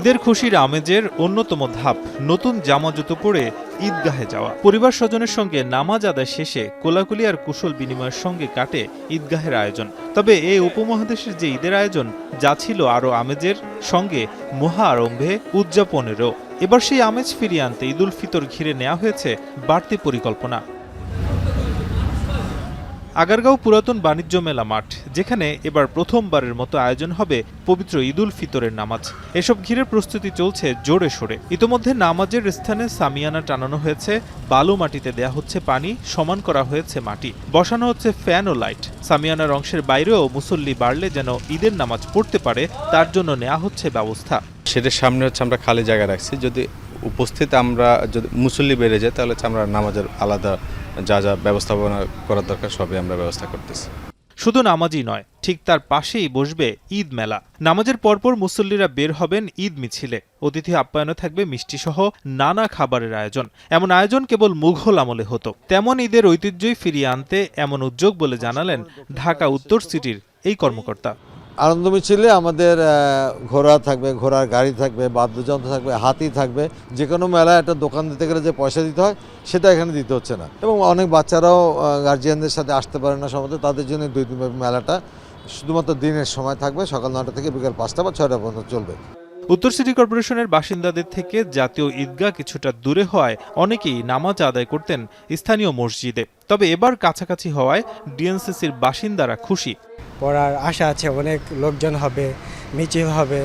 ঈদের খুশির আমেজের অন্যতম ধাপ নতুন জামা জুতো পরে ঈদগাহে যাওয়া। পরিবার স্বজনের সঙ্গে নামাজ আদায় শেষে কোলাকুলি আর কুশল বিনিময়ের সঙ্গে কাটে ঈদগাহের আয়োজন। তবে এই উপমহাদেশের যে ঈদের আয়োজন যা ছিল আরও আমেজের সঙ্গে মহা আরম্ভে উদযাপনেরও। এবার সেই আমেজ ফিরিয়ে আনতে ঈদুল ফিতর ঘিরে নেওয়া হয়েছে বাড়তি পরিকল্পনা। আগারগাঁও পুরাতন বাণিজ্য মেলা মাঠ, যেখানে এবার প্রথমবারের মতো আয়োজন হবে পবিত্র ঈদুল ফিতরের নামাজ। এসব ঘিরে প্রস্তুতি চলছে জোরে সোরে। ইতোমধ্যে নামাজের স্থানে সামিয়ানা টানানো হয়েছে, বালু মাটিতে দেয়া হচ্ছে পানি, সমান করা হয়েছে মাটি, বসানো হচ্ছে ফ্যান ও লাইট। সামিয়ানার অংশের বাইরেও মুসল্লি বাড়লে যেন ঈদের নামাজ পড়তে পারে তার জন্য নেওয়া হচ্ছে ব্যবস্থা। সেটার সামনে আমরা খালি জায়গা রাখছি, যদি উপস্থিত আমরা যদি মুসল্লি বেড়ে যায় তাহলে আমরা নামাজের আলাদা যা যা ব্যবস্থাপনা করার দরকার সবই আমরা ব্যবস্থা করতেছি। শুধু নামাজই নয়, ঠিক তার পাশেই বসবে ঈদ মেলা। নামাজের পরপর মুসল্লিরা বের হবেন ঈদ মিছিলে। অতিথি আপ্যায়নে থাকবে মিষ্টিসহ নানা খাবারের আয়োজন। এমন আয়োজন কেবল মুঘল আমলে হতো। তেমন ঈদের ঐতিহ্যই ফিরিয়ে আনতে এমন উদ্যোগ বলে জানালেন ঢাকা উত্তর সিটির এই কর্মকর্তা। আনন্দ মিছিলে আমাদের ঘোড়া থাকবে, ঘোড়ার গাড়ি থাকবে, বাদ্যযন্ত্র থাকবে, হাতি থাকবে। যে কোনো মেলায় একটা দোকান দিতে গেলে যে পয়সা দিতে হয় সেটা এখানে দিতে হচ্ছে না। এবং অনেক বাচ্চারাও গার্জিয়ানদের সাথে আসতে পারে না সম্ভবত, তাদের জন্য 2 দিনব্যাপী মেলাটা শুধুমাত্র দিনের সময় থাকবে, সকাল 9টা থেকে বিকেল 5টা বা 6টা পর্যন্ত চলবে। উত্তর সিটি কর্পোরেশনের বাসিন্দাদের থেকে জাতীয় ঈদগাহ কিছুটা দূরে হওয়ায় অনেকেই নামাজ আদায় করতেন স্থানীয় মসজিদে। তবে এবার কাছাকাছি হওয়ায় ডিএনসিসির বাসিন্দারা খুশি। পড়ার আশা আছে, অনেক লোকজন হবে, মিছিল হবে।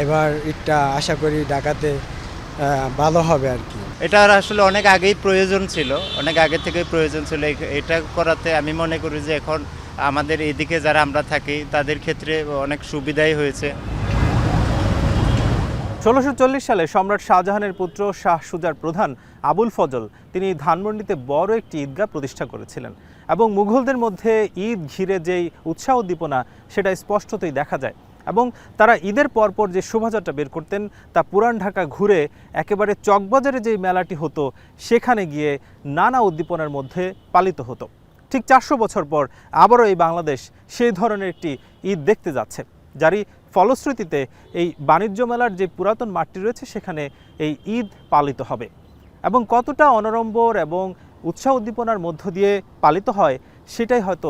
এবার ঈদটা আশা করি ঢাকাতে ভালো হবে আর কি। এটা আসলে অনেক আগেই প্রয়োজন ছিল, অনেক আগে থেকেই প্রয়োজন ছিল। এটা করাতে আমি মনে করি যে এখন আমাদের এদিকে যারা আমরা থাকি তাদের ক্ষেত্রে অনেক সুবিধাই হয়েছে। 1640 সালে সম্রাট শাহজাহানের পুত্র শাহ সুজার প্রধান আবুল ফজল তিনি ধানমন্ডিতে বড় একটি ঈদগাহ প্রতিষ্ঠা করেছিলেন এবং মুঘলদের মধ্যে ঈদ ঘিরে যেই উৎসাহ উদ্দীপনা সেটা স্পষ্টতই দেখা যায়। এবং তারা ঈদের পরপর যে শোভাযাত্রা বের করতেন তা পুরান ঢাকা ঘুরে একেবারে চকবাজারে যেই মেলাটি হতো সেখানে গিয়ে নানা উদ্দীপনার মধ্যে পালিত হতো। ঠিক 400 বছর পর আবারও এই বাংলাদেশ সেই ধরনের একটি ঈদ দেখতে যাচ্ছে, যারই ফলশ্রুতিতে এই বাণিজ্য মেলার যে পুরাতন মাঠটি রয়েছে সেখানে এই ঈদ পালিত হবে। এবং কতটা অনড়ম্বর এবং উৎসাহ উদ্দীপনার মধ্য দিয়ে পালিত হয় সেটাই হয়তো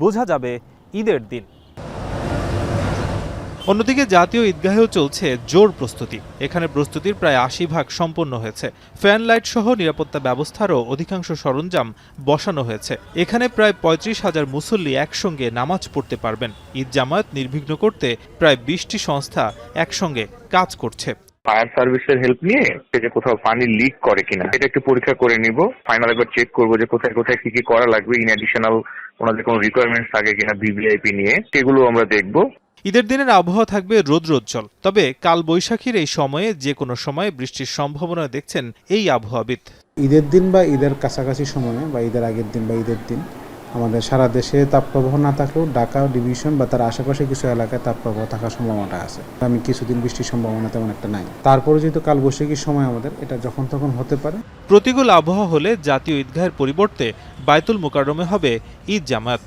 বোঝা যাবে ঈদের দিন। অন্যদিকে জাতীয় ঈদগাহেও চলছে জোর প্রস্তুতি। এখানে প্রস্তুতির প্রায় 80% সম্পন্ন হয়েছে। ফ্যান লাইট সহ নিরাপত্তা ব্যবস্থারও অধিকাংশ সরঞ্জাম বসানো হয়েছে। এখানে প্রায় 35,000 মুসল্লি একসঙ্গে নামাজ পড়তে পারবেন। ঈদ জামায়াত নির্বিঘ্ন করতে প্রায় 20টি সংস্থা একসঙ্গে কাজ করছে। ফায়ার সার্ভিসের হেল্প নিয়ে যে কোথাও পানি লিক করে কিনা এটা একটু পরীক্ষা করে নিব। ফাইনাল একবার চেক করবো যে কোথায় কোথায় কি কি করা লাগবে, ইন অ্যাডিশনাল ওনাদের কোনো রিকোয়ারমেন্টস থাকে কিনা ভিভিআইপি নিয়ে, সেগুলো আমরা দেখব। ঈদের দিনের আবহাওয়া থাকবে রৌদ্রোজ্জ্বল। তবে কাল বৈশাখীর এই সময়ে যে কোনো সময় বৃষ্টির সম্ভাবনা দেখছেন এই আবহাওয়াবিদ। ঈদের দিন বা ঈদের কাছাকাছি সময়ে বা ঈদের আগের দিন বা ঈদের দিন আমাদের সারা দেশে তাপপ্রবাহ না থাকলেও ঢাকা ডিভিশন বা তার আশেপাশে কিছু এলাকায় তাপপ্রবাহ থাকার সম্ভাবনাটা আছে। আমি কিছুদিন বৃষ্টির সম্ভাবনা তেমন একটা নাই। তারপরে যেহেতু কাল বৈশাখীর সময় আমাদের এটা যখন তখন হতে পারে। প্রতিকূল আবহাওয়া হলে জাতীয় ঈদগাহের পরিবর্তে বায়তুল মুকাররমে হবে ঈদ জামায়াত।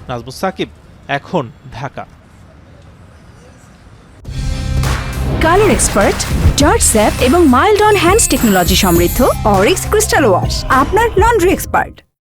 নাজমুস সাকিব, এখন Dhaka. Colour expert, George sap এবং মাইল্ড অন হ্যান্ডস টেকনোলজি সমৃদ্ধ অরিক্স ক্রিস্টাল ওয়াশ আপনার লন্ড্রি এক্সপার্ট।